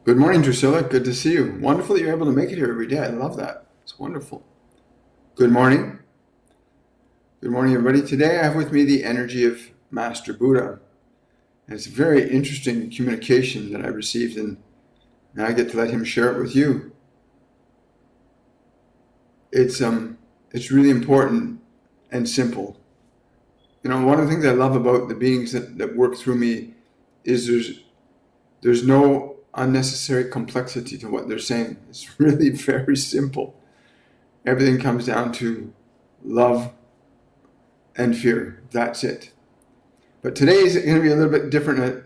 Good morning, Drusilla. Good to see you. Wonderful that you're able to make it here every day. I love that. It's wonderful. Good morning. Good morning, everybody. Today I have with me the energy of Master Buddha. And it's a very interesting communication that I received, and now I get to let him share it with you. It's really important and simple. You know, one of the things I love about the beings that work through me is there's no unnecessary complexity to what they're saying. It's really very simple. Everything comes down to love and fear. That's it. But today is going to be a little bit different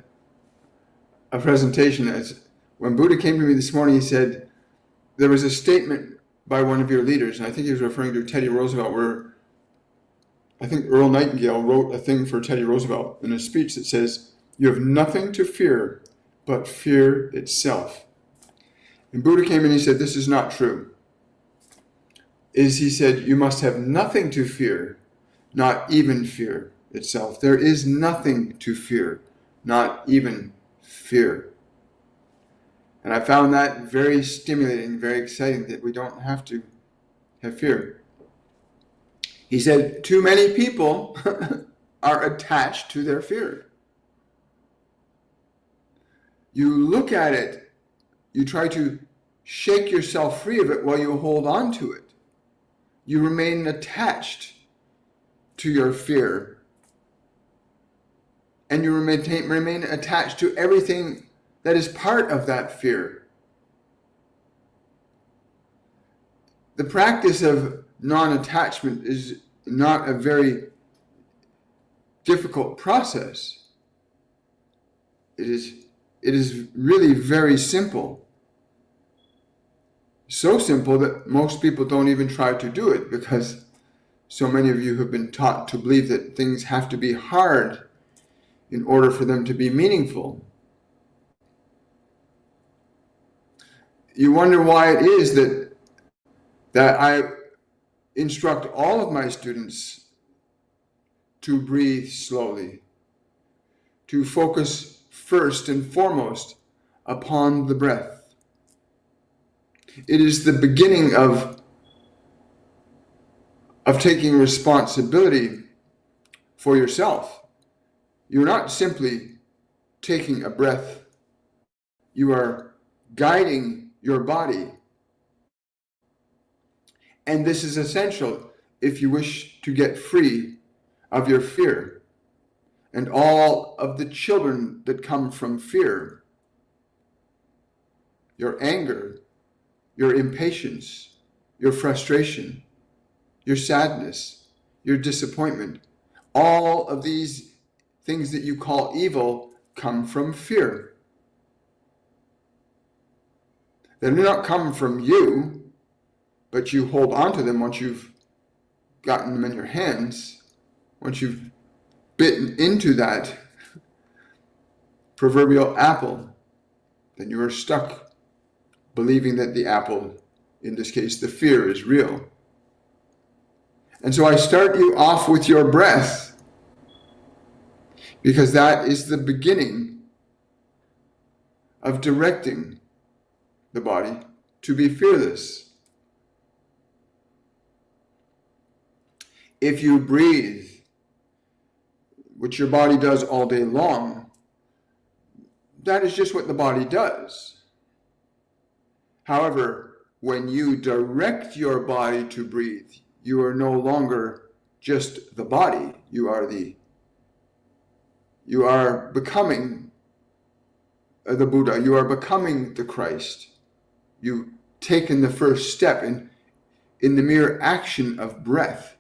a presentation. As when Buddha came to me this morning, he said, there was a statement by one of your leaders, and I think he was referring to Teddy Roosevelt, where I think Earl Nightingale wrote a thing for Teddy Roosevelt in a speech that says, "You have nothing to fear but fear itself." And Buddha came and he said, this is not true. He said, you must have nothing to fear, not even fear itself. There is nothing to fear, not even fear. And I found that very stimulating, very exciting, that we don't have to have fear. He said, too many people are attached to their fear. You look at it, you try to shake yourself free of it while you hold on to it. You remain attached to your fear. And you remain attached to everything that is part of that fear. The practice of non-attachment is not a very difficult process. It is really very simple. So simple that most people don't even try to do it, because so many of you have been taught to believe that things have to be hard in order for them to be meaningful. You wonder why it is that I instruct all of my students to breathe slowly, to focus first and foremost upon the breath. It is the beginning of taking responsibility for yourself. You're not simply taking a breath. You are guiding your body. And this is essential if you wish to get free of your fear and all of the children that come from fear. Your anger, your impatience, your frustration, your sadness, your disappointment. All of these things that you call evil come from fear. They do not come from you, but you hold on to them once you've gotten them in your hands, once you've bitten into that proverbial apple, then you are stuck believing that the apple, in this case the fear, is real. And so I start you off with your breath, because that is the beginning of directing the body to be fearless. If you breathe, which your body does all day long, that is just what the body does. However, when you direct your body to breathe, you are no longer just the body. You are becoming the Buddha. You are becoming the Christ. You've taken the first step in the mere action of breath.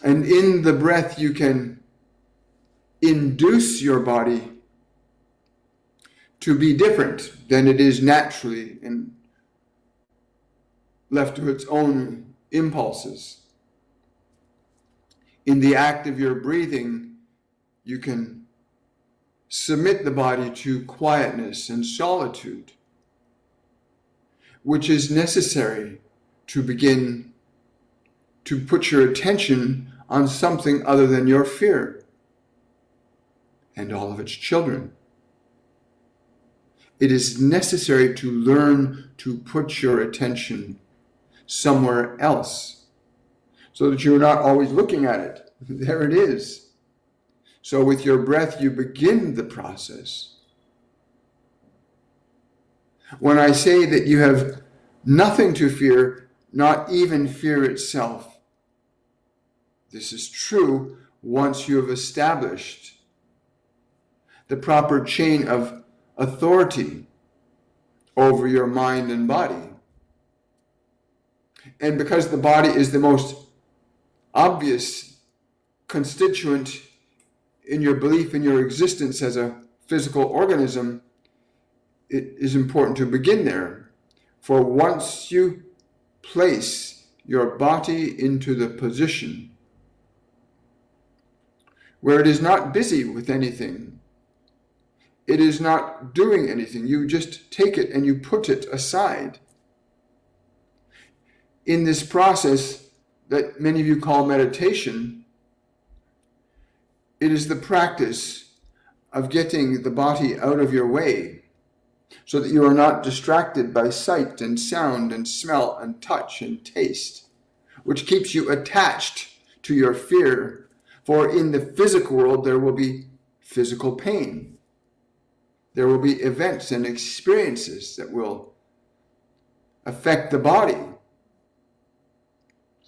And in the breath, you can induce your body to be different than it is naturally and left to its own impulses. In the act of your breathing, you can submit the body to quietness and solitude, which is necessary to begin to put your attention on something other than your fear. and all of its children. It is necessary to learn to put your attention somewhere else so that you're not always looking at it. There it is. So with your breath, you begin the process. When I say that you have nothing to fear, not even fear itself, this is true once you have established the proper chain of authority over your mind and body. And because the body is the most obvious constituent in your belief in your existence as a physical organism, it is important to begin there. For once you place your body into the position where it is not busy with anything, it is not doing anything, you just take it and you put it aside. In this process that many of you call meditation, it is the practice of getting the body out of your way so that you are not distracted by sight and sound and smell and touch and taste, which keeps you attached to your fear. For in the physical world, there will be physical pain. There will be events and experiences that will affect the body.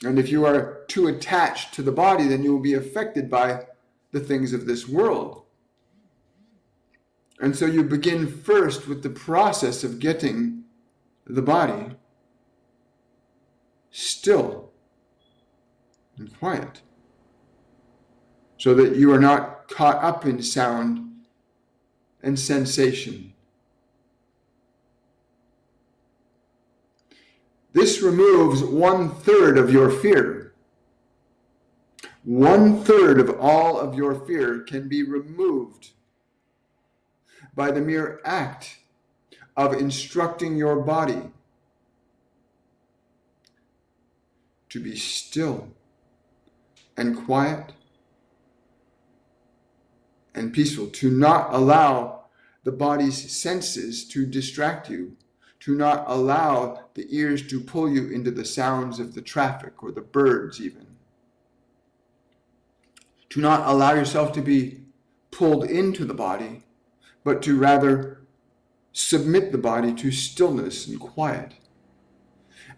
And if you are too attached to the body, then you will be affected by the things of this world. And so you begin first with the process of getting the body still and quiet, so that you are not caught up in sound and sensation. This removes 1/3 of your fear. 1/3 of all of your fear can be removed by the mere act of instructing your body to be still and quiet and peaceful, to not allow the body's senses to distract you, to not allow the ears to pull you into the sounds of the traffic or the birds even, to not allow yourself to be pulled into the body, but to rather submit the body to stillness and quiet.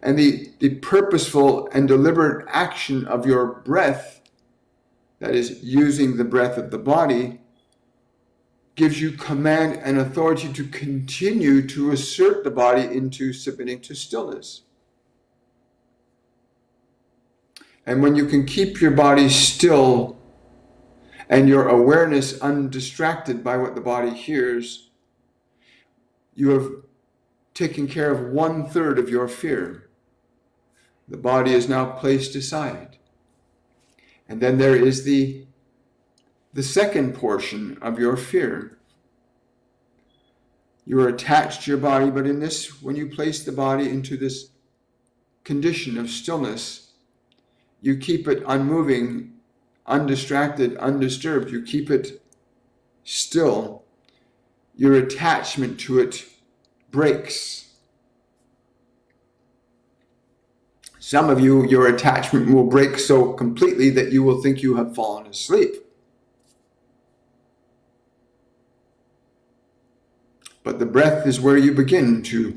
And the purposeful and deliberate action of your breath, that is, using the breath of the body, gives you command and authority to continue to assert the body into submitting to stillness. And when you can keep your body still and your awareness undistracted by what the body hears, you have taken care of 1/3 of your fear. The body is now placed aside. And then there is the second portion of your fear. You are attached to your body, but in this, when you place the body into this condition of stillness, you keep it unmoving, undistracted, undisturbed. You keep it still. Your attachment to it breaks. Some of you, your attachment will break so completely that you will think you have fallen asleep. But the breath is where you begin to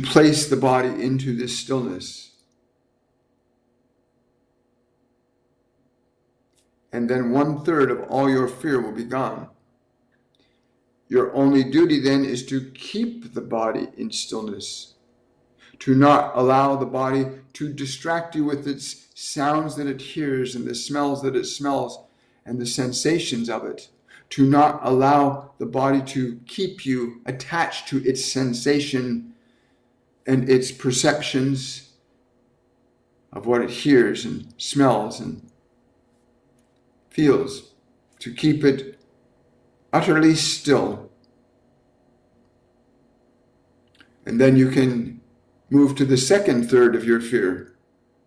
place the body into this stillness. And then 1/3 of all your fear will be gone. Your only duty then is to keep the body in stillness, to not allow the body to distract you with its sounds that it hears and the smells that it smells and the sensations of it, to not allow the body to keep you attached to its sensation and its perceptions of what it hears and smells and feels, to keep it utterly still. And then you can move to the second third of your fear,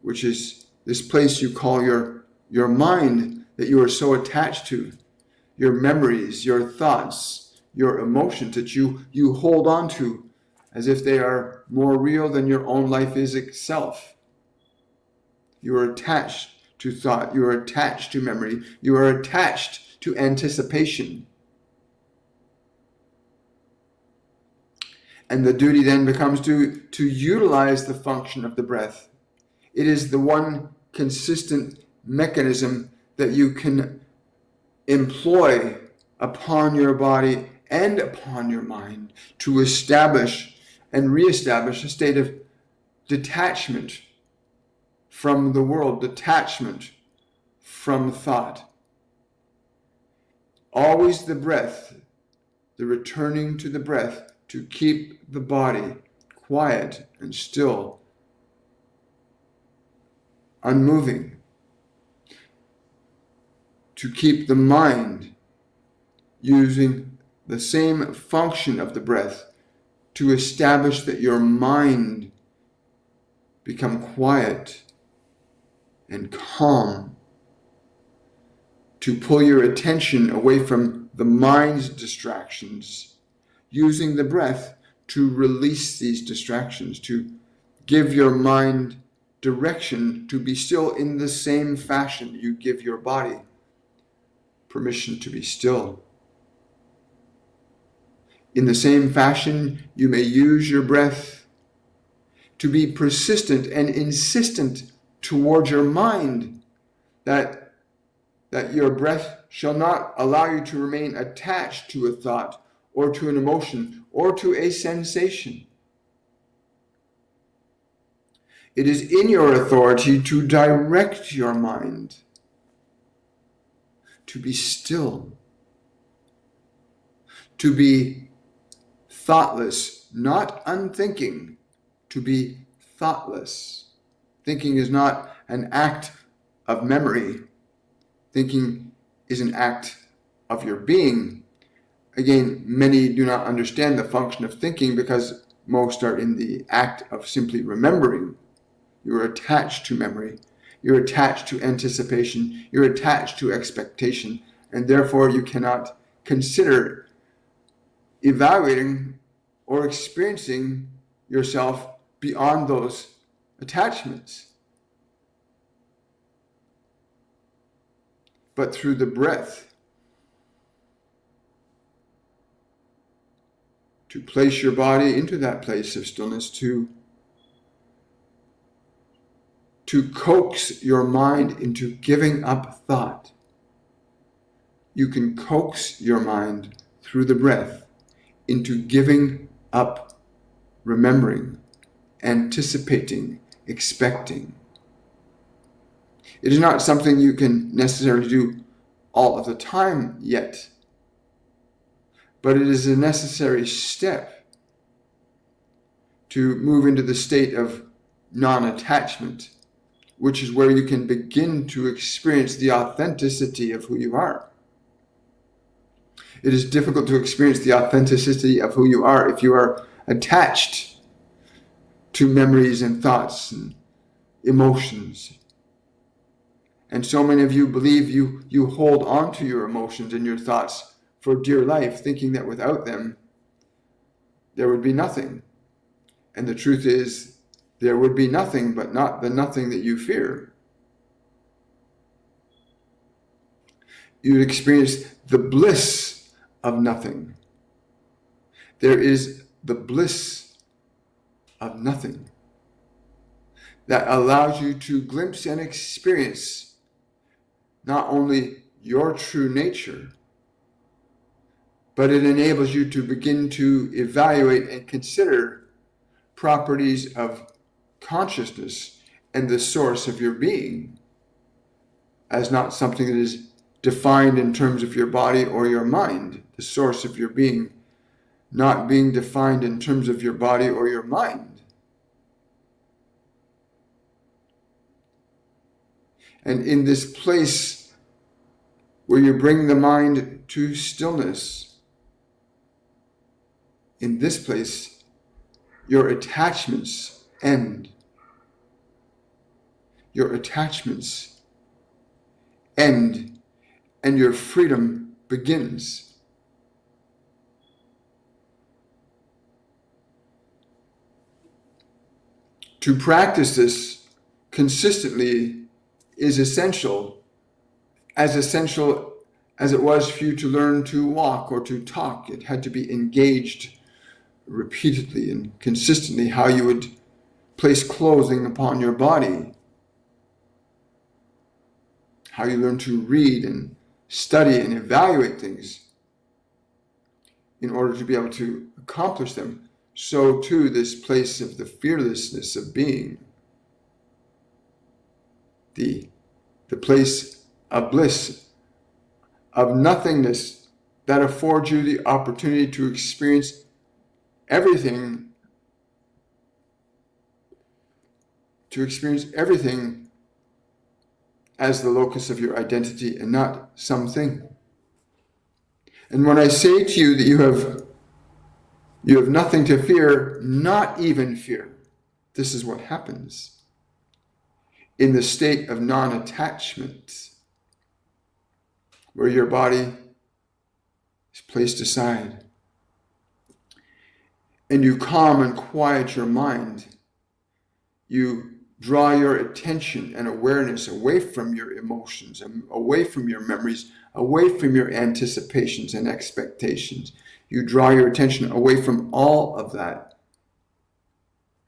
which is this place you call your mind, that you are so attached to, your memories, your thoughts, your emotions that you hold on to as if they are more real than your own life is itself. You are attached to thought, you are attached to memory, you are attached to anticipation. And the duty then becomes to utilize the function of the breath. It is the one consistent mechanism that you can employ upon your body and upon your mind to establish and reestablish a state of detachment from the world, detachment from thought. Always the breath, the returning to the breath to keep the body quiet and still, unmoving, to keep the mind using the same function of the breath to establish that your mind become quiet and calm, to pull your attention away from the mind's distractions, using the breath to release these distractions, to give your mind direction to be still in the same fashion you give your body permission to be still. In the same fashion, you may use your breath to be persistent and insistent toward your mind that your breath shall not allow you to remain attached to a thought or to an emotion or to a sensation. It is in your authority to direct your mind to be still, to be thoughtless, not unthinking, to be thoughtless. Thinking is not an act of memory. Thinking is an act of your being. Again, many do not understand the function of thinking because most are in the act of simply remembering. You're attached to memory. You're attached to anticipation. You're attached to expectation. And therefore, you cannot consider evaluating or experiencing yourself beyond those attachments. But through the breath, to place your body into that place of stillness, to coax your mind into giving up thought. You can coax your mind through the breath into giving up remembering, anticipating, expecting. It is not something you can necessarily do all of the time yet, but it is a necessary step to move into the state of non-attachment, which is where you can begin to experience the authenticity of who you are. It is difficult to experience the authenticity of who you are if you are attached to memories and thoughts and emotions. And so many of you believe you hold on to your emotions and your thoughts for dear life, thinking that without them, there would be nothing. And the truth is, there would be nothing, but not the nothing that you fear. You would experience the bliss of nothing. There is the bliss of nothing that allows you to glimpse and experience not only your true nature, but it enables you to begin to evaluate and consider properties of consciousness and the source of your being as not something that is defined in terms of your body or your mind. The source of your being not being defined in terms of your body or your mind. And in this place where you bring the mind to stillness, in this place, your attachments end. Your attachments end and your freedom begins. To practice this consistently is essential as it was for you to learn to walk or to talk. It had to be engaged repeatedly and consistently, how you would place clothing upon your body, how you learn to read and study and evaluate things in order to be able to accomplish them. So too, this place of the fearlessness of being, the place of bliss, of nothingness, that affords you the opportunity to experience everything, as the locus of your identity and not something. And when I say to you that you have nothing to fear, not even fear, this is what happens in the state of non-attachment, where your body is placed aside and you calm and quiet your mind. You draw your attention and awareness away from your emotions, and away from your memories, away from your anticipations and expectations. You draw your attention away from all of that.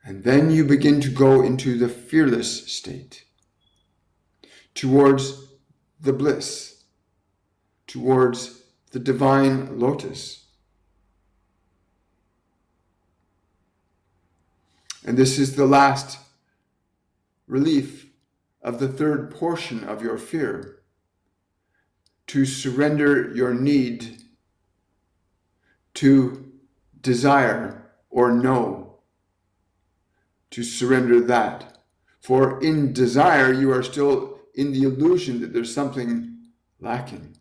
And then you begin to go into the fearless state, towards the bliss, towards the divine lotus. And this is the last relief of the third portion of your fear, to surrender your need to desire or know, to surrender that. For in desire, you are still in the illusion that there's something lacking,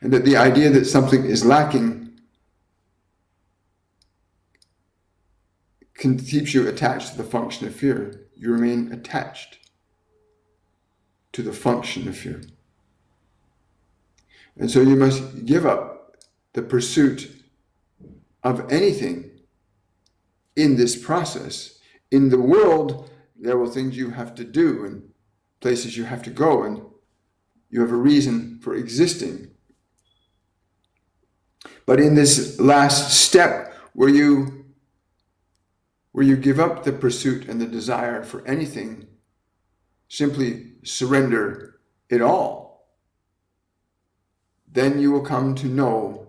and that the idea that something is lacking keeps you attached to the function of fear. You remain attached to the function of fear. And so you must give up the pursuit of anything in this process. In the world, there are things you have to do and places you have to go, and you have a reason for existing. But in this last step, where you give up the pursuit and the desire for anything, simply surrender it all, then you will come to know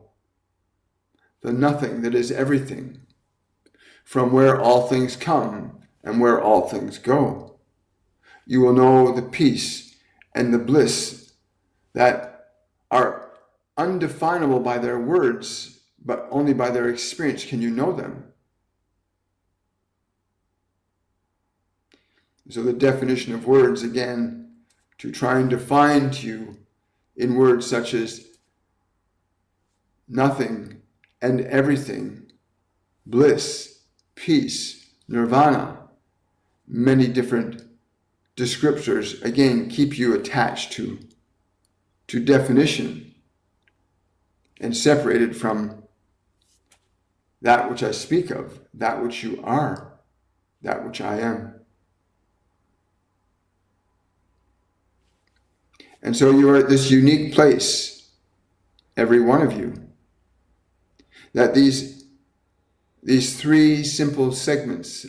the nothing that is everything, from where all things come and where all things go. You will know the peace and the bliss that are undefinable by their words, but only by their experience can you know them. So the definition of words, again, to try and define to you in words such as nothing and everything, bliss, peace, nirvana, many different descriptors, again, keep you attached to definition and separated from that which I speak of, that which you are, that which I am. And so you are at this unique place, every one of you, that these three simple segments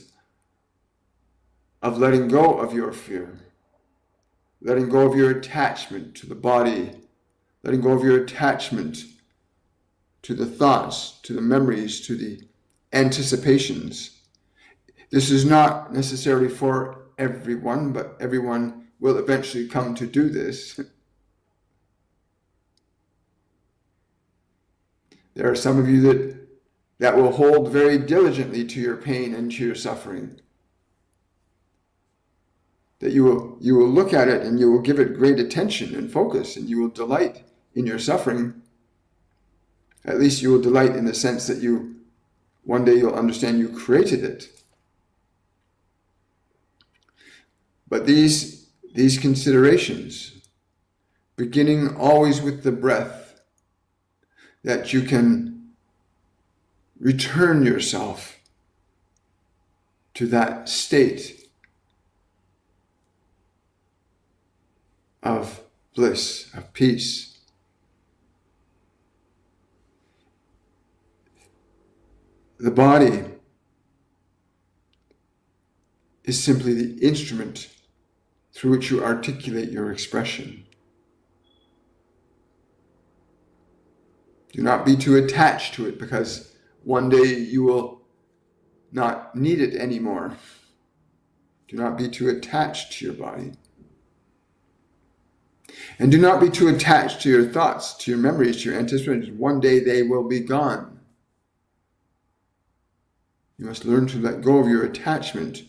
of letting go of your fear, letting go of your attachment to the body, letting go of your attachment to the thoughts, to the memories, to the anticipations. This is not necessarily for everyone, but everyone will eventually come to do this. There are some of you that will hold very diligently to your pain and to your suffering. That you will look at it and you will give it great attention and focus, and you will delight in your suffering. At least you will delight in the sense that one day you'll understand you created it. But these considerations, beginning always with the breath, that you can return yourself to that state of bliss, of peace. The body is simply the instrument through which you articulate your expression. Do not be too attached to it, because one day you will not need it anymore. Do not be too attached to your body. And do not be too attached to your thoughts, to your memories, to your anticipations. One day they will be gone. You must learn to let go of your attachment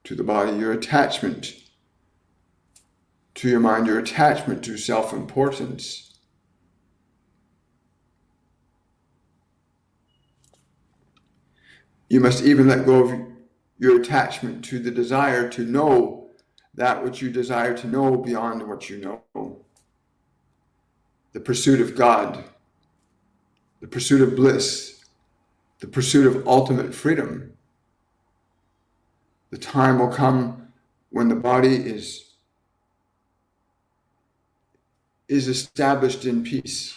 to the body, your attachment to your mind, your attachment to self-importance. You must even let go of your attachment to the desire to know that which you desire to know beyond what you know. The pursuit of God, the pursuit of bliss, the pursuit of ultimate freedom. The time will come when the body is established in peace.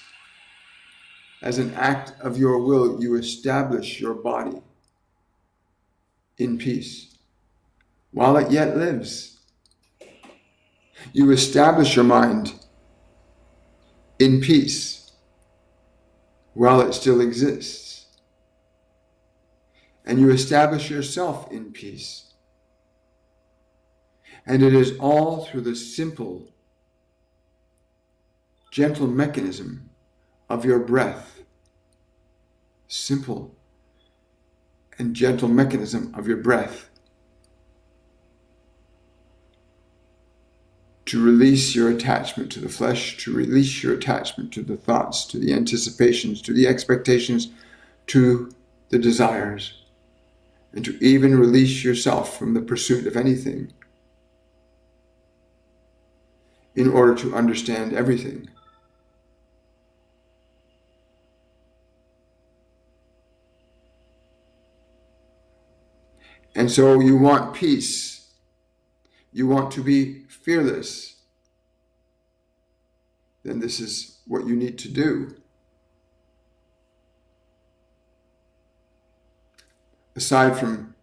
As an act of your will, you establish your body in peace while it yet lives. You establish your mind in peace while it still exists. And you establish yourself in peace. And it is all through the simple, gentle mechanism of your breath. Simple and gentle mechanism of your breath to release your attachment to the flesh, to release your attachment to the thoughts, to the anticipations, to the expectations, to the desires, and to even release yourself from the pursuit of anything in order to understand everything. And so you want peace. You want to be fearless. Then this is what you need to do. Aside from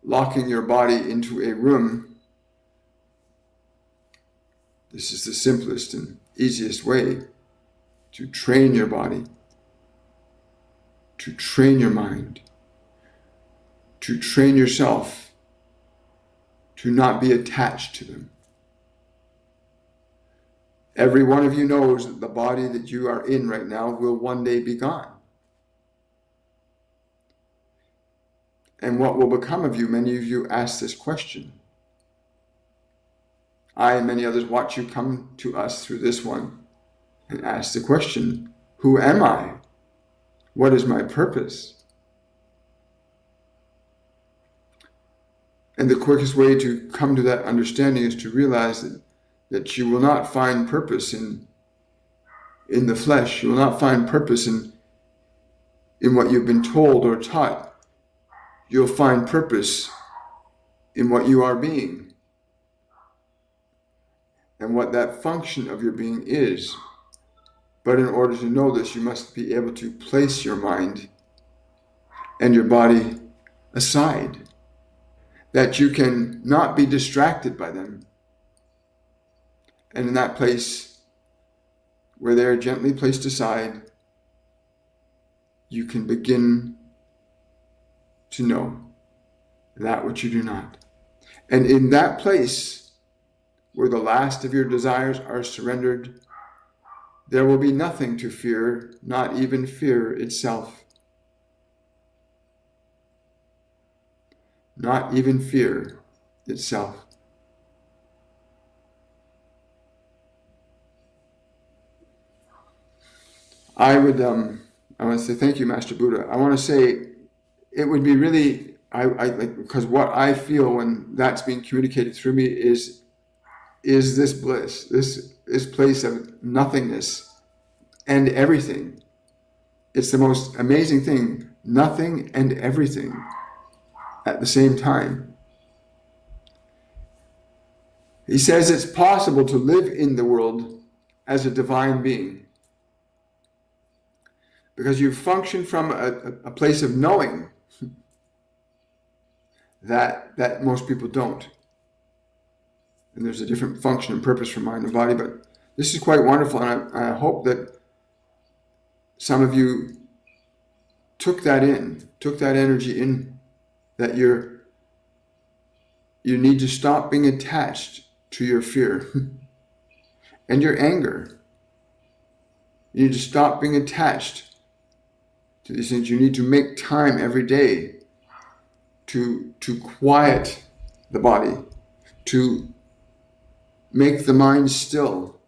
locking your body into a room, this is the simplest and easiest way to train your body, to train your mind, to train yourself to not be attached to them. Every one of you knows that the body that you are in right now will one day be gone. And what will become of you? Many of you ask this question. I and many others watch you come to us through this one and ask the question, who am I? What is my purpose? And the quickest way to come to that understanding is to realize that you will not find purpose in the flesh. You will not find purpose in what you've been told or taught. You'll find purpose in what you are being and what that function of your being is. But in order to know this, you must be able to place your mind and your body aside, that you can not be distracted by them. And in that place where they are gently placed aside, you can begin to know that which you do not. And in that place where the last of your desires are surrendered, there will be nothing to fear, not even fear itself. Not even fear itself. I want to say thank you, Master Buddha. I want to say it would be really, because what I feel when that's being communicated through me is is this bliss, this place of nothingness and everything. It's the most amazing thing, nothing and everything at the same time. He says it's possible to live in the world as a divine being because you function from a place of knowing that most people don't. And there's a different function and purpose for mind and body, but this is quite wonderful, and I hope that some of you took that energy in, that you need to stop being attached to your fear and your anger. You need to stop being attached to these things. You need to make time every day to quiet the body, to make the mind still.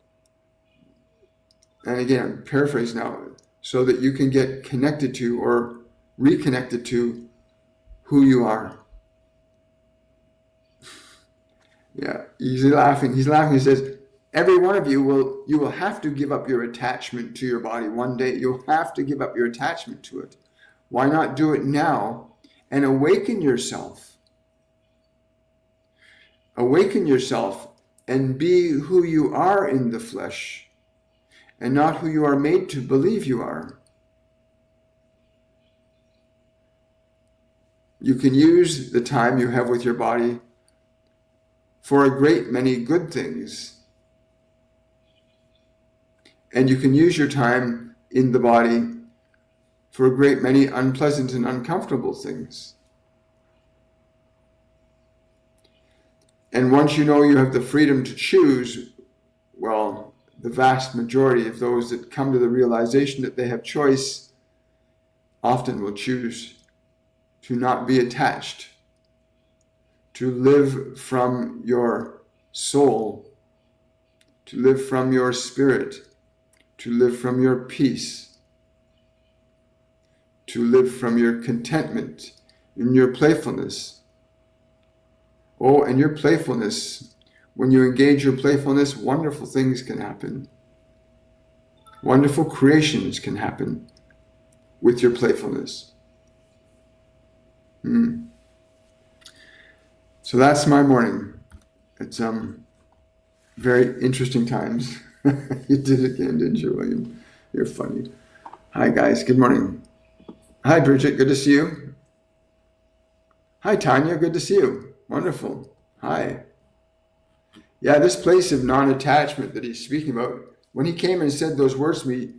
And again, I'm paraphrasing now, so that you can get connected to or reconnected to who you are. Yeah, he's laughing. He says, every one of you will have to give up your attachment to your body one day. You'll have to give up your attachment to it. Why not do it now and awaken yourself? Awaken yourself and be who you are in the flesh and not who you are made to believe you are. You can use the time you have with your body for a great many good things. And you can use your time in the body for a great many unpleasant and uncomfortable things. And once you know you have the freedom to choose, well, the vast majority of those that come to the realization that they have choice often will choose to not be attached, to live from your soul, to live from your spirit, to live from your peace, to live from your contentment in your playfulness. Oh, and your playfulness, when you engage your playfulness, wonderful things can happen. Wonderful creations can happen with your playfulness. So that's my morning. It's very interesting times. You did it again, didn't you, William? You're funny. Hi, guys. Good morning. Hi, Bridget. Good to see you. Hi, Tanya. Good to see you. Wonderful. Hi. Yeah, this place of non-attachment that he's speaking about, when he came and said those words to me,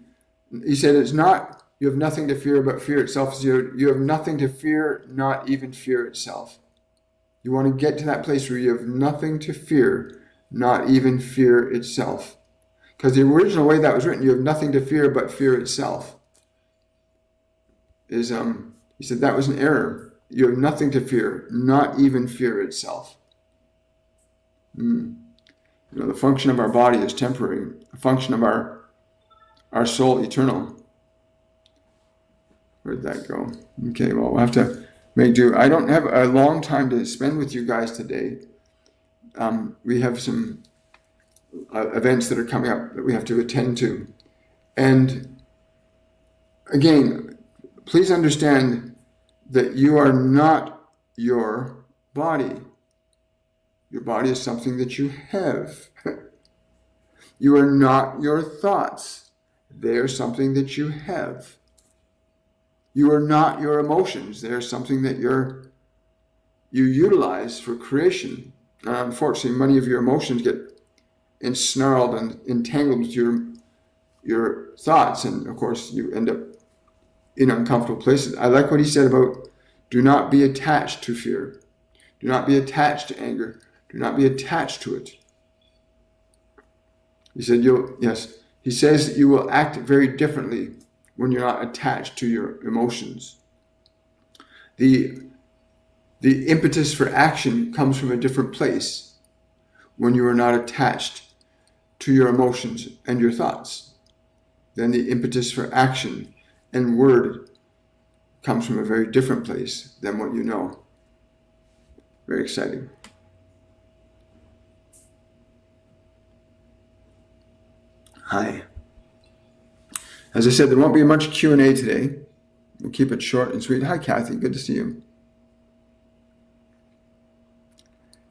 he said, it's not, you have nothing to fear but fear itself. You have nothing to fear, not even fear itself. You want to get to that place where you have nothing to fear, not even fear itself. Because the original way that was written, you have nothing to fear but fear itself. He said that was an error. You have nothing to fear, not even fear itself. The function of our body is temporary. The function of our soul eternal. Where'd that go? Okay, well, we'll have to make do. I don't have a long time to spend with you guys today. We have some events that are coming up that we have to attend to. And again, please understand that you are not your body. Your body is something that you have. You are not your thoughts. They are something that you have. You are not your emotions. They are something that you utilize for creation. Unfortunately, many of your emotions get ensnarled and entangled with your thoughts, and of course, you end up in uncomfortable places. I like what he said about do not be attached to fear. Do not be attached to anger. Do not be attached to it. He said He says that you will act very differently when you're not attached to your emotions. The impetus for action comes from a different place when you are not attached to your emotions and your thoughts. Then the impetus for action and word comes from a very different place than what you know. Very exciting. Hi. As I said, there won't be much Q&A today. We'll keep it short and sweet. Hi, Kathy. Good to see you.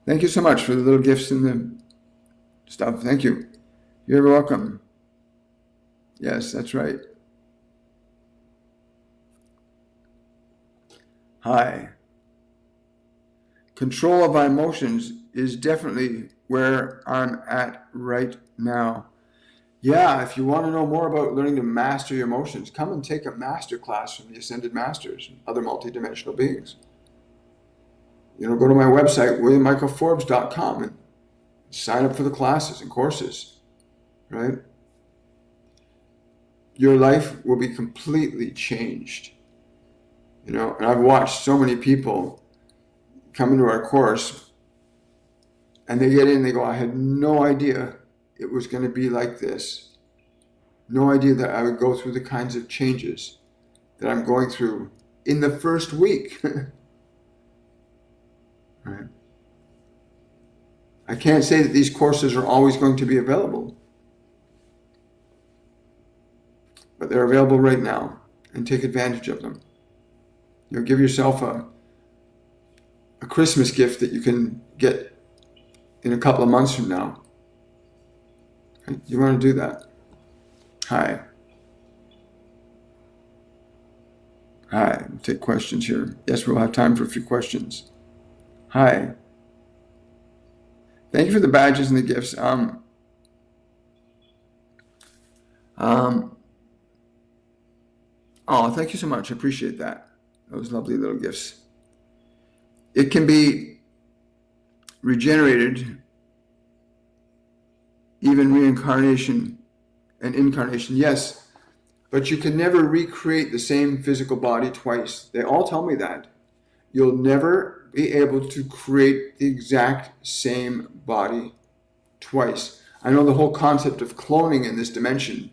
Thank you so much for the little gifts and the stuff. Thank you. You're welcome. Yes, that's right. Hi. Control of our emotions is definitely where I'm at right now. Yeah, if you want to know more about learning to master your emotions, come and take a master class from the Ascended Masters and other multidimensional beings. Go to my website, williammichaelforbes.com, and sign up for the classes and courses, right? Your life will be completely changed. And I've watched so many people come into our course and they get in, they go, I had no idea it was going to be like this. No idea that I would go through the kinds of changes that I'm going through in the first week. Right? I can't say that these courses are always going to be available, but they're available right now, and take advantage of them. Give yourself a Christmas gift that you can get in a couple of months from now. You want to do that? Hi. Hi. We'll take questions here. Yes, we'll have time for a few questions. Hi. Thank you for the badges and the gifts. Oh, thank you so much. I appreciate that. Those lovely little gifts. It can be regenerated, even reincarnation and incarnation, yes, but you can never recreate the same physical body twice. They all tell me that. You'll never be able to create the exact same body twice. I know the whole concept of cloning in this dimension.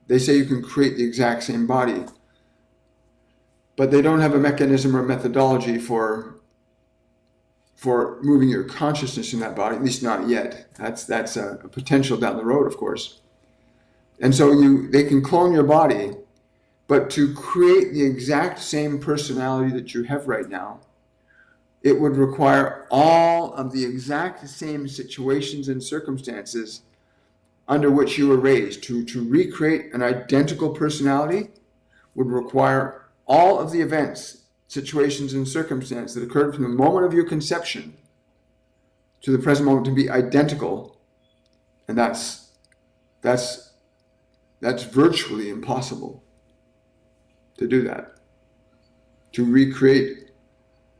They say you can create the exact same body, but they don't have a mechanism or methodology for moving your consciousness in that body, at least not yet. That's a potential down the road, of course. And so they can clone your body, but to create the exact same personality that you have right now, it would require all of the exact same situations and circumstances under which you were raised. To recreate an identical personality would require all of the events, situations, and circumstances that occurred from the moment of your conception to the present moment to be identical. And that's virtually impossible to do that. To recreate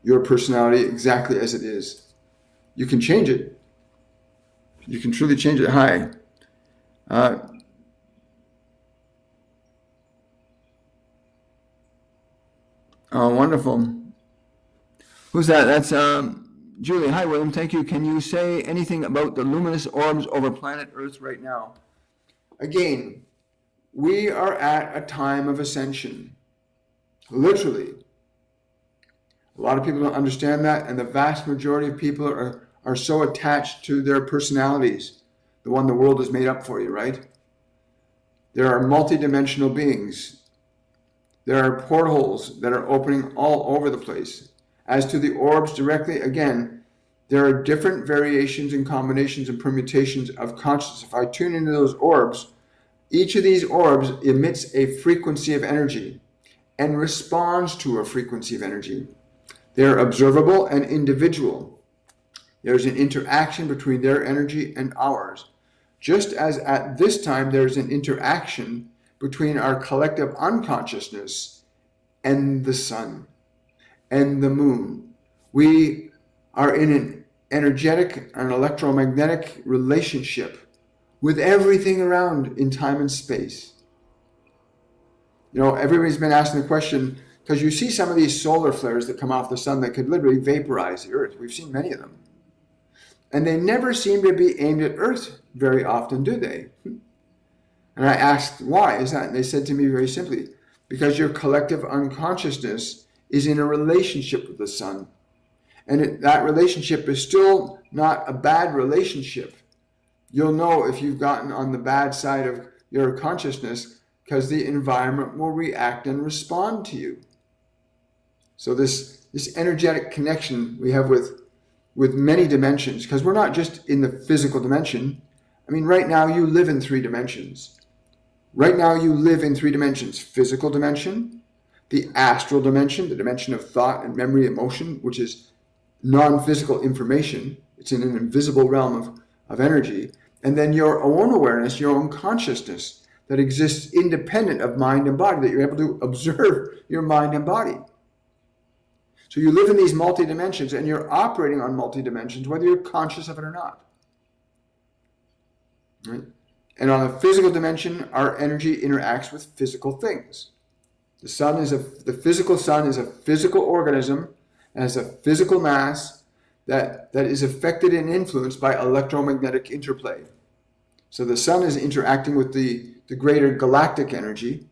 your personality exactly as it is. You can change it. You can truly change it. Hi. Oh, wonderful. Who's that? That's Julie. Hi, William. Thank you. Can you say anything about the luminous orbs over planet Earth right now? Again, we are at a time of ascension. Literally. A lot of people don't understand that, and the vast majority of people are so attached to their personalities, the one the world has made up for you, right? There are multidimensional beings. There are portholes that are opening all over the place. As to the orbs directly, again, there are different variations and combinations and permutations of consciousness. If I tune into those orbs, each of these orbs emits a frequency of energy and responds to a frequency of energy. They're observable and individual. There's an interaction between their energy and ours. Just as at this time there's an interaction between our collective unconsciousness and the sun and the moon. We are in an energetic and electromagnetic relationship with everything around in time and space. Everybody's been asking the question, because you see some of these solar flares that come off the sun that could literally vaporize the Earth. We've seen many of them. And they never seem to be aimed at Earth very often, do they? And I asked, why is that? And they said to me very simply, because your collective unconsciousness is in a relationship with the sun. And that relationship is still not a bad relationship. You'll know if you've gotten on the bad side of your consciousness, because the environment will react and respond to you. So this energetic connection we have with many dimensions, because we're not just in the physical dimension. I mean, right now you live in 3 dimensions. Right now you live in 3 dimensions: physical dimension, the astral dimension, the dimension of thought and memory, emotion, which is non-physical information. It's in an invisible realm of energy. And then your own awareness, your own consciousness that exists independent of mind and body, that you're able to observe your mind and body. So you live in these multi-dimensions, and you're operating on multi-dimensions, whether you're conscious of it or not. Right? And on the physical dimension, our energy interacts with physical things. The physical sun is a physical organism, and has a physical mass that is affected and influenced by electromagnetic interplay. So the sun is interacting with the greater galactic energy,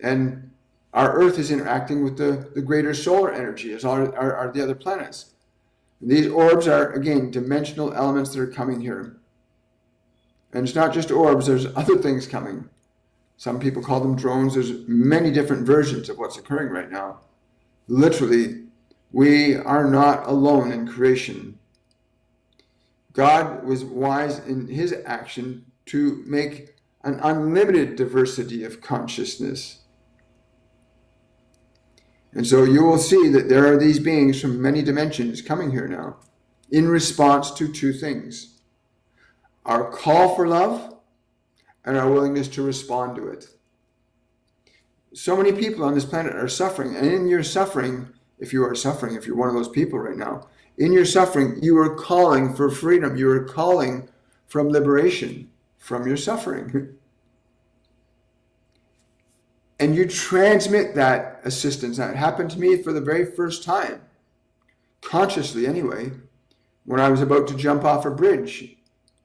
and our Earth is interacting with the greater solar energy, as are the other planets. And these orbs are, again, dimensional elements that are coming here. And it's not just orbs, there's other things coming. Some people call them drones. There's many different versions of what's occurring right now. Literally, we are not alone in creation. God was wise in his action to make an unlimited diversity of consciousness. And so you will see that there are these beings from many dimensions coming here now in response to 2 things: our call for love and our willingness to respond to it. So many people on this planet are suffering, and in your suffering, if you're one of those people right now, in your suffering, you are calling for freedom. You are calling from liberation from your suffering. And you transmit that assistance. That happened to me for the very first time, consciously anyway, when I was about to jump off a bridge.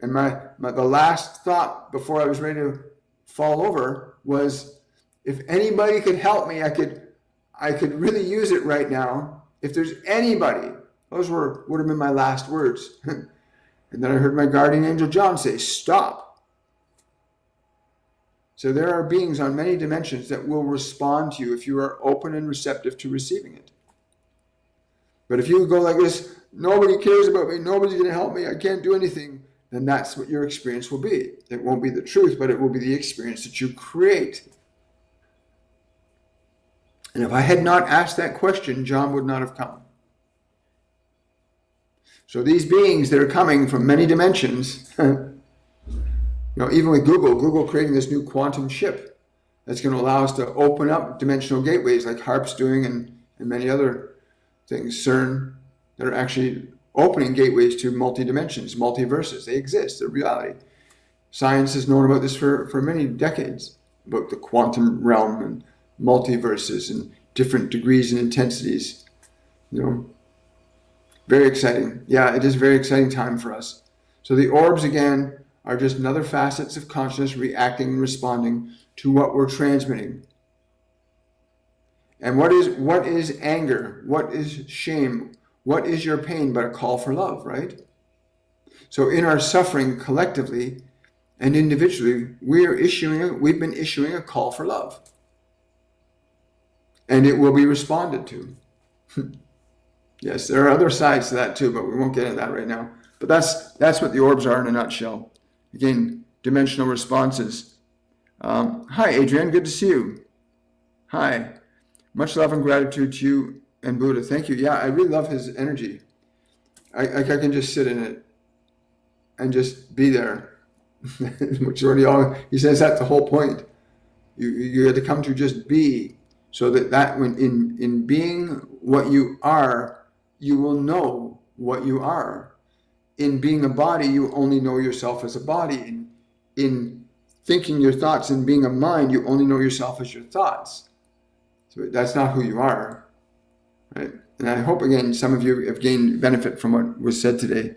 And the last thought before I was ready to fall over was, if anybody could help me, I could really use it right now. If there's anybody, those would have been my last words. And then I heard my guardian angel John say, stop. So there are beings on many dimensions that will respond to you if you are open and receptive to receiving it. But if you go like this, nobody cares about me, nobody's going to help me, I can't do anything, then that's what your experience will be. It won't be the truth, but it will be the experience that you create. And if I had not asked that question, John would not have come. So these beings that are coming from many dimensions, even with Google creating this new quantum ship that's going to allow us to open up dimensional gateways like HARP's doing and many other things, CERN, that are actually opening gateways to multi-dimensions, multiverses. They exist, they're reality. Science has known about this for many decades, about the quantum realm and multiverses and different degrees and intensities. Very exciting. Yeah, it is a very exciting time for us. So the orbs, again, are just another facets of consciousness reacting and responding to what we're transmitting. And what is anger? What is shame? What is your pain but a call for love, right? So in our suffering collectively and individually, we've been issuing a call for love. And it will be responded to. Yes, there are other sides to that too, but we won't get into that right now. But that's what the orbs are in a nutshell. Again, dimensional responses. Hi, Adrienne. Good to see you. Hi. Much love and gratitude to you and Buddha. Thank you. Yeah, I really love his energy. I can just sit in it and just be there. Which already he says that's the whole point. You have to come to just be, so that when in being what you are, you will know what you are. In being a body, you only know yourself as a body. In thinking your thoughts and being a mind, you only know yourself as your thoughts. So that's not who you are, right? And I hope, again, some of you have gained benefit from what was said today.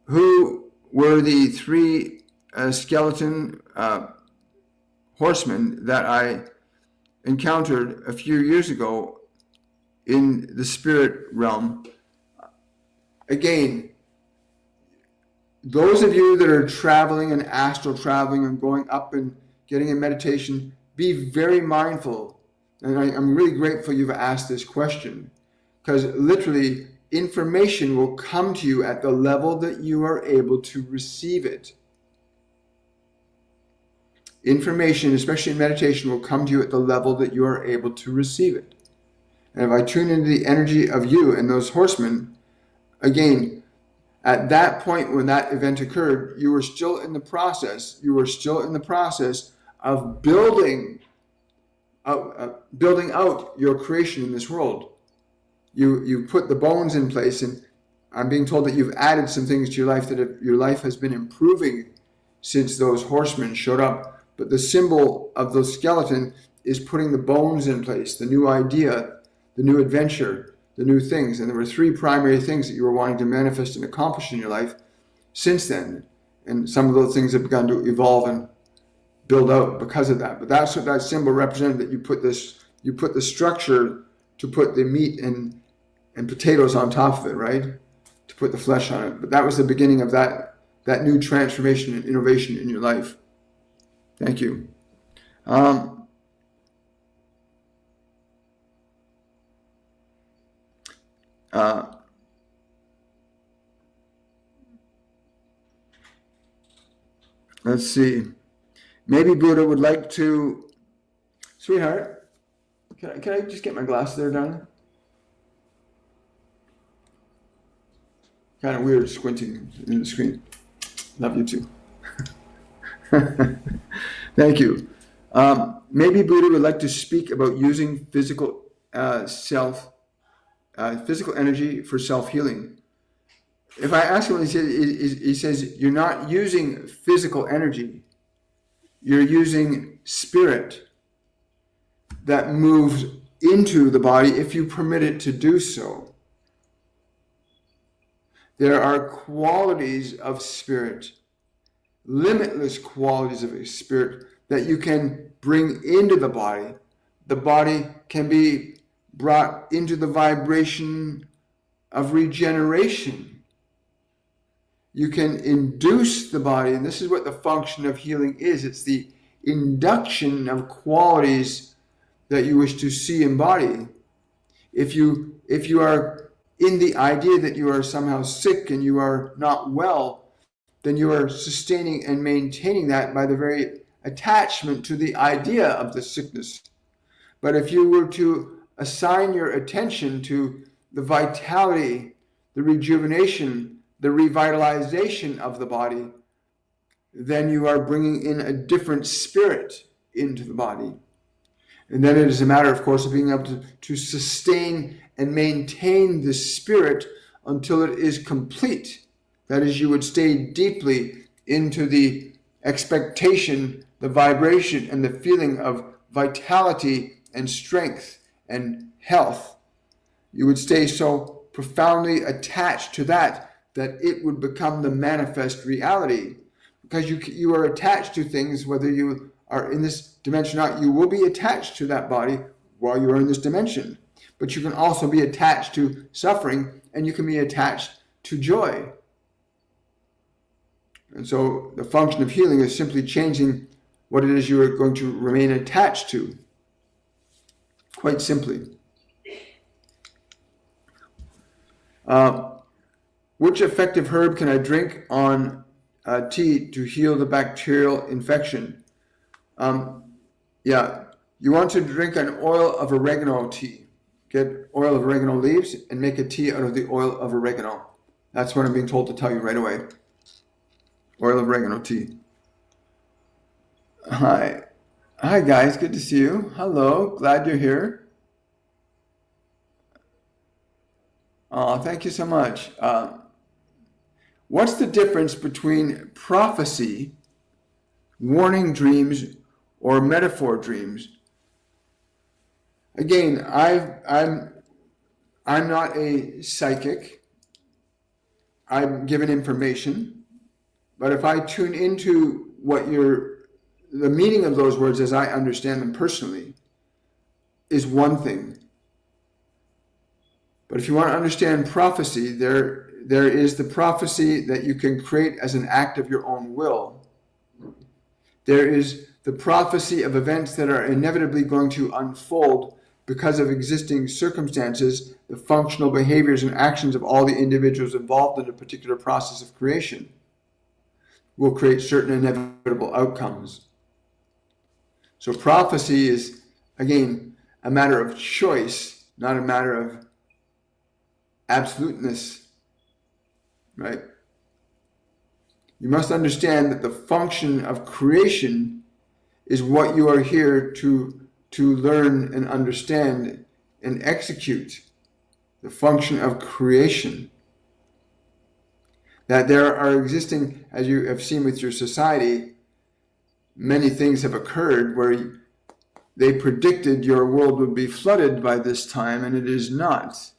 Who were the 3 skeleton horsemen that I encountered a few years ago in the spirit realm? Again, those of you that are traveling and astral traveling and going up and getting in meditation, be very mindful. And I'm really grateful you've asked this question, because literally information will come to you at the level that you are able to receive it. Information, especially in meditation, will come to you at the level that you are able to receive it. And if I tune into the energy of you and those horsemen, again, at that point when that event occurred, you were still in the process. You were still in the process of building out your creation in this world. You put the bones in place, and I'm being told that you've added some things to your life, that your life has been improving since those horsemen showed up. But the symbol of the skeleton is putting the bones in place, the new idea, the new adventure, the new things. And there were three primary things that you were wanting to manifest and accomplish in your life since then. And some of those things have begun to evolve and build out because of that. But that's what that symbol represented, that you put the structure to put the meat and potatoes on top of it, right? To put the flesh on it. But that was the beginning of that new transformation and innovation in your life. Thank you. Let's see. Maybe Buddha would like to, sweetheart, can I just get my glasses there, darling? Kind of weird squinting in the screen. Love you too. Thank you. Maybe Buddha would like to speak about using physical energy for self-healing. If I ask him, he says, you're not using physical energy. You're using spirit that moves into the body if you permit it to do so. There are qualities of spirit, limitless qualities of a spirit, that you can bring into the body. The body can be brought into the vibration of regeneration. You can induce the body, and this is what the function of healing is. It's the induction of qualities that you wish to see embodied. If you are in the idea that you are somehow sick and you are not well, then you are sustaining and maintaining that by the very attachment to the idea of the sickness. But if you were to assign your attention to the vitality, the rejuvenation, the revitalization of the body, then you are bringing in a different spirit into the body. And then it is a matter, of course, of being able to sustain and maintain the spirit until it is complete. That is, you would stay deeply into the expectation, the vibration, and the feeling of vitality and strength and health. You would stay so profoundly attached to that it would become the manifest reality. Because you are attached to things, whether you are in this dimension or not, you will be attached to that body while you are in this dimension. But you can also be attached to suffering, and you can be attached to joy. And so the function of healing is simply changing what it is you are going to remain attached to. Quite simply. Which effective herb can I drink on tea to heal the bacterial infection? You want to drink an oil of oregano tea. Get oil of oregano leaves and make a tea out of the oil of oregano. That's what I'm being told to tell you right away. Oil of oregano tea. Hi guys, good to see you. Hello, glad you're here. Oh, thank you so much. What's the difference between prophecy, warning dreams, or metaphor dreams? Again, I'm not a psychic. I'm given information, but if I tune into the meaning of those words as I understand them personally, is one thing. But if you want to understand prophecy, there there is the prophecy that you can create as an act of your own will. There is the prophecy of events that are inevitably going to unfold because of existing circumstances, the functional behaviors and actions of all the individuals involved in a particular process of creation will create certain inevitable outcomes. So prophecy is, again, a matter of choice, not a matter of absoluteness, right? You must understand that the function of creation is what you are here to learn and understand and execute. The function of creation. That there are existing, as you have seen with your society, many things have occurred where they predicted your world would be flooded by this time, and it is not.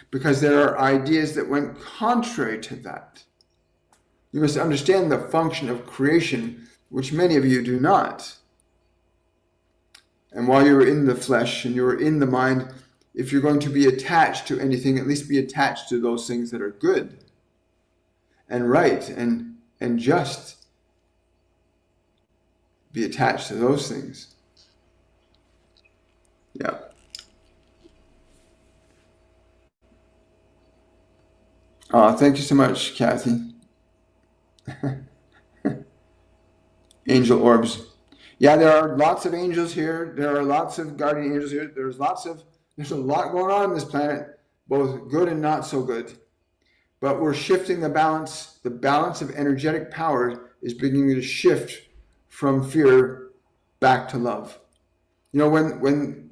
Because there are ideas that went contrary to that. You must understand the function of creation, which many of you do not. And while you're in the flesh and you're in the mind, if you're going to be attached to anything, at least be attached to those things that are good and right and just. Be attached to those things. Yeah. Oh, thank you so much, Kathy. Angel orbs. Yeah, there are lots of angels here. There are lots of guardian angels here. There's a lot going on this planet, both good and not so good. But we're shifting the balance. The balance of energetic power is beginning to shift from fear back to love. You know, when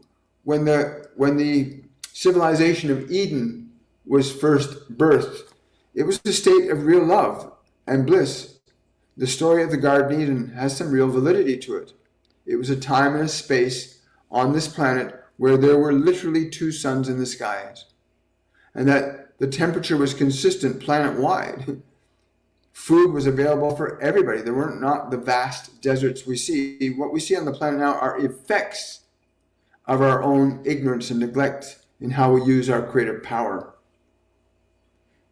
the civilization of Eden was first birthed, it was a state of real love and bliss. The story of the Garden of Eden has some real validity to it. It was a time and a space on this planet where there were literally two suns in the skies, and that the temperature was consistent planet-wide. Food was available for everybody. There weren't not the vast deserts we see. What we see on the planet now are effects of our own ignorance and neglect in how we use our creative power.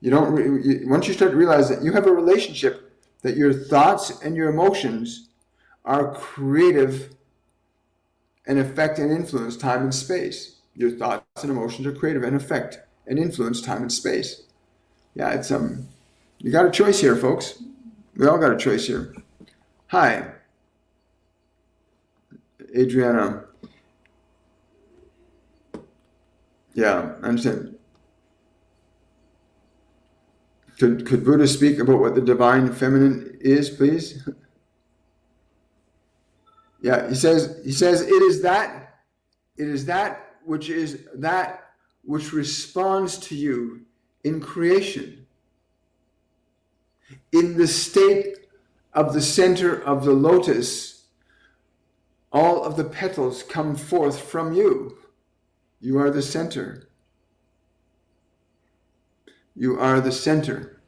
Once you start to realize that you have a relationship, that your thoughts and your emotions are creative and affect and influence time and space. Your thoughts and emotions are creative and affect and influence time and space. Yeah, it's you got a choice here, folks. We all got a choice here. Hi, Adriana. Yeah, I understand. Could Buddha speak about what the divine feminine is, please? Yeah, he says it is that which responds to you in creation. In the state of the center of the lotus, all of the petals come forth from you. You are the center. You are the center.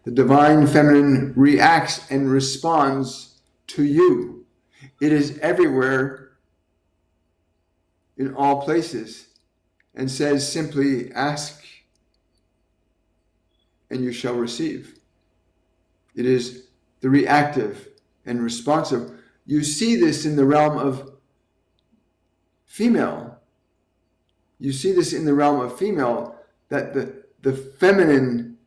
The divine feminine reacts and responds to you. It is everywhere, in all places, and says simply, ask and you shall receive. It is the reactive and responsive. You see this in the realm of female. You see this in the realm of female, that the feminine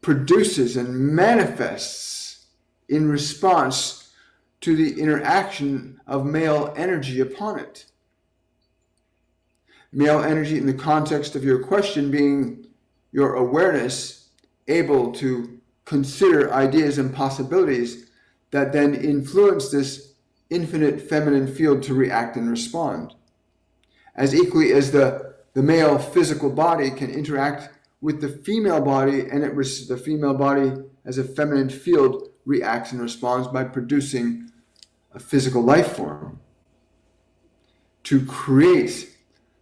produces and manifests in response to the interaction of male energy upon it. Male energy in the context of your question being your awareness, able to consider ideas and possibilities that then influence this infinite feminine field to react and respond. As equally as the male physical body can interact with the female body, and the female body as a feminine field reacts and responds by producing a physical life form. To create,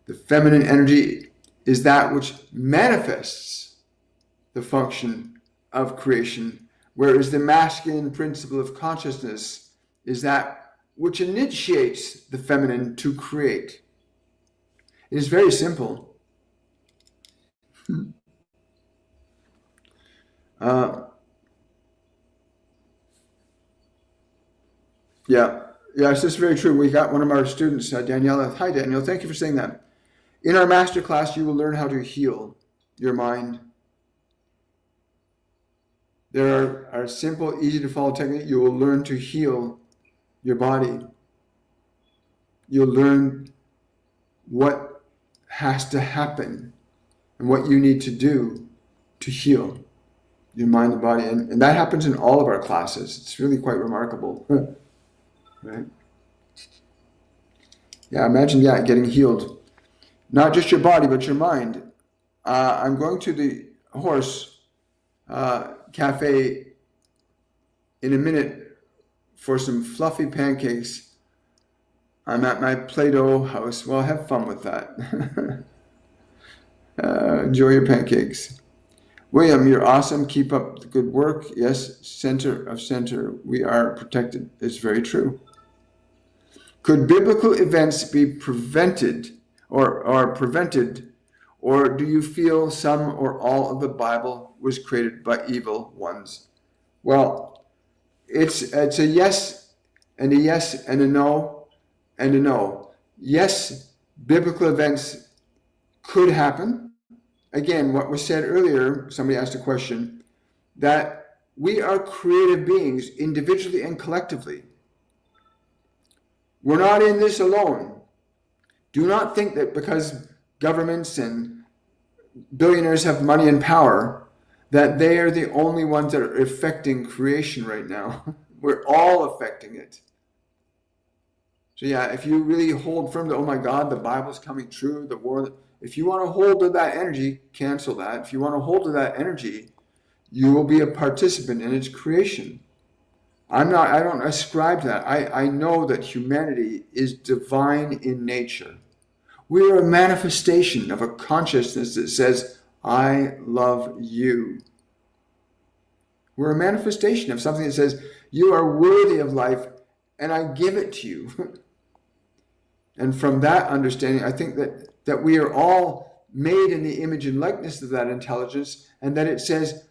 the feminine energy is that which manifests the function of creation, whereas the masculine principle of consciousness is that which initiates the feminine to create. It is very simple. Uh, yeah, yes, this is very true. We got one of our students, Daniela. Hi, Danielle. Thank you for saying that. In our master class, you will learn how to heal your mind. There are simple, easy to follow techniques. You will learn to heal your body. You'll learn what has to happen and what you need to do to heal your mind and body. And that happens in all of our classes. It's really quite remarkable. Right? Yeah, imagine, getting healed. Not just your body, but your mind. I'm going to the Horse Cafe in a minute for some fluffy pancakes. I'm at my Play-Doh house. Well, have fun with that. Enjoy your pancakes. William, you're awesome. Keep up the good work. Yes, center of center. We are protected. It's very true. Could biblical events be prevented or do you feel some or all of the Bible was created by evil ones? Well, it's a yes and a no and a no. Yes, biblical events could happen. Again, what was said earlier, somebody asked a question, that we are creative beings individually and collectively. We're not in this alone. Do not think that because governments and billionaires have money and power, that they are the only ones that are affecting creation right now. We're all affecting it. So if you really hold firm to, oh my God, the Bible's coming true, the war, if you want to hold to that energy, cancel that. If you want to hold to that energy, you will be a participant in its creation. I don't ascribe to that. I know that humanity is divine in nature. We are a manifestation of a consciousness that says, I love you. We're a manifestation of something that says, you are worthy of life and I give it to you. And from that understanding, I think that we are all made in the image and likeness of that intelligence, and that it says,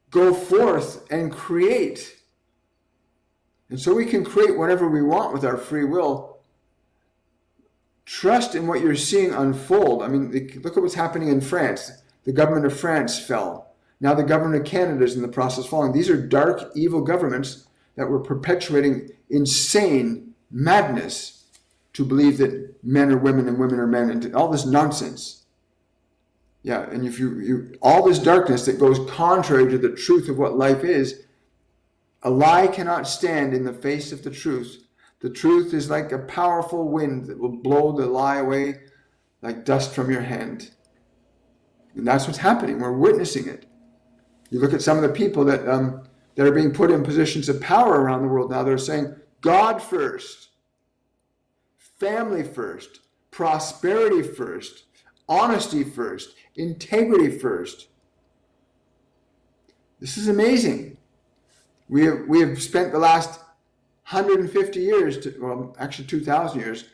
go forth and create. And so we can create whatever we want with our free will. Trust in what you're seeing unfold. I mean, look at what's happening in France. The government of France fell. Now the government of Canada is in the process of falling. These are dark, evil governments that were perpetuating insane madness to believe that men are women and women are men, and all this nonsense. Yeah, and if you all this darkness that goes contrary to the truth of what life is, a lie cannot stand in the face of the truth. The truth is like a powerful wind that will blow the lie away like dust from your hand. And that's what's happening. We're witnessing it. You look at some of the people that are being put in positions of power around the world now. They're saying, God first, family first, prosperity first, honesty first, integrity first. This is amazing. We have spent the last 150 years, actually 2,000 years,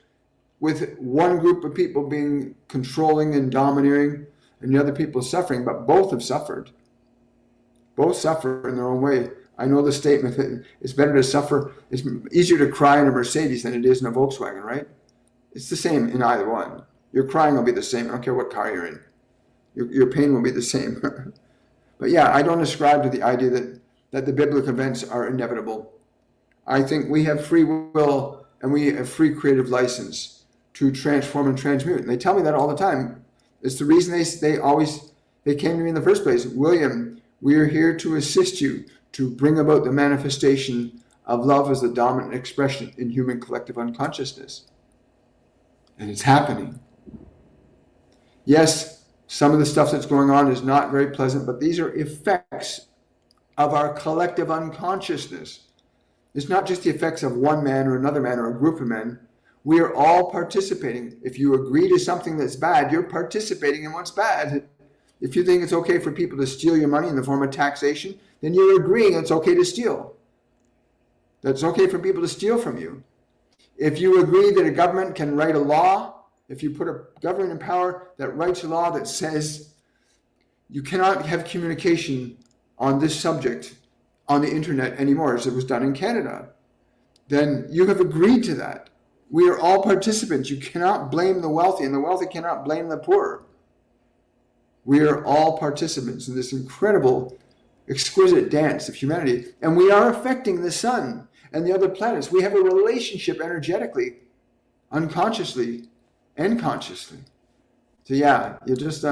with one group of people being controlling and domineering and the other people suffering, but both have suffered. Both suffer in their own way. I know the statement that it's better to suffer, it's easier to cry in a Mercedes than it is in a Volkswagen, right? It's the same in either one. Your crying will be the same. I don't care what car you're in. Your pain will be the same. But I don't ascribe to the idea that the biblical events are inevitable. I think we have free will and we have free creative license to transform and transmute. And they tell me that all the time. It's the reason they came to me in the first place. William, we are here to assist you to bring about the manifestation of love as the dominant expression in human collective unconsciousness. And it's happening. Yes, some of the stuff that's going on is not very pleasant, but these are effects of our collective unconsciousness. It's not just the effects of one man or another man or a group of men. We are all participating. If you agree to something that's bad, you're participating in what's bad. If you think it's okay for people to steal your money in the form of taxation, then you're agreeing it's okay to steal. That's okay for people to steal from you. If you agree that a government can write a law, if you put a government in power that writes a law that says you cannot have communication on this subject on the internet anymore as it was done in Canada, then you have agreed to that. We are all participants. You cannot blame the wealthy, and the wealthy cannot blame the poor. We are all participants in this incredible, exquisite dance of humanity, and we are affecting the sun and the other planets. We have a relationship energetically, unconsciously and consciously. So yeah, you just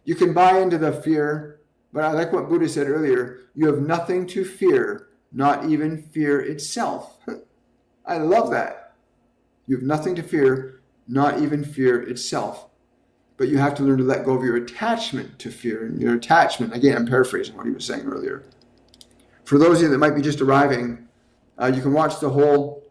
you can buy into the fear, but I like what Buddha said earlier. You have nothing to fear, not even fear itself. I love that. You have nothing to fear, not even fear itself. But you have to learn to let go of your attachment to fear. And your attachment, again, I'm paraphrasing what he was saying earlier. For those of you that might be just arriving, you can watch the whole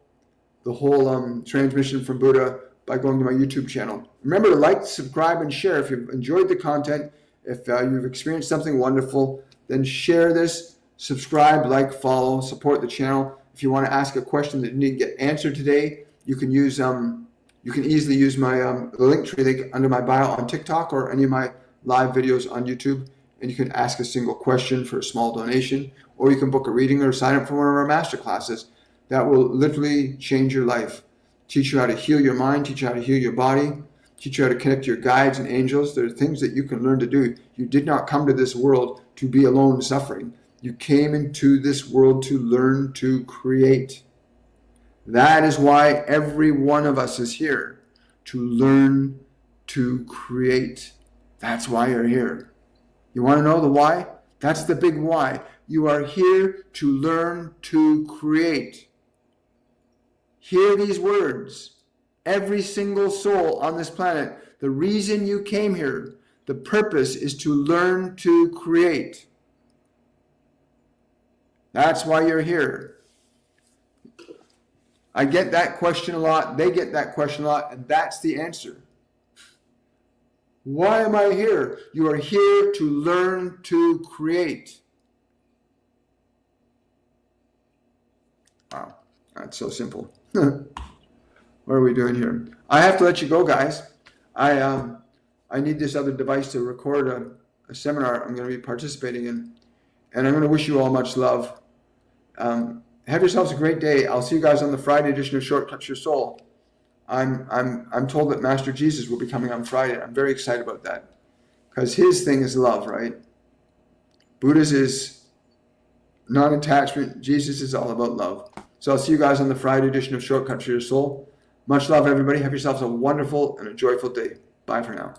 transmission from Buddha by going to my YouTube channel. Remember to like, subscribe, and share. If you've enjoyed the content, if you've experienced something wonderful, then share this, subscribe, like, follow, support the channel. If you want to ask a question that you need to get answered today, you can use you can easily use my the link tree link under my bio on TikTok or any of my live videos on YouTube, and you can ask a single question for a small donation, or you can book a reading or sign up for one of our master classes that will literally change your life, teach you how to heal your mind, teach you how to heal your body, teach you how to connect to your guides and angels. There are things that you can learn to do. You did not come to this world to be alone suffering. You came into this world to learn to create. That is why every one of us is here, to learn to create. That's why you're here. You want to know the why? That's the big why. You are here to learn to create. Hear these words. Every single soul on this planet, the reason you came here, the purpose is to learn to create. That's why you're here. I get that question a lot. They get that question a lot. And that's the answer. Why am I here? You are here to learn to create. Wow. That's so simple. What are we doing here? I have to let you go, guys. I need this other device to record a seminar I'm going to be participating in. And I'm going to wish you all much love. Have yourselves a great day. I'll see you guys on the Friday edition of Shortcuts Your Soul. I'm told that Master Jesus will be coming on Friday. I'm very excited about that because his thing is love, right? Buddha's is non-attachment. Jesus is all about love. So I'll see you guys on the Friday edition of Shortcuts Your Soul. Much love, everybody. Have yourselves a wonderful and a joyful day. Bye for now.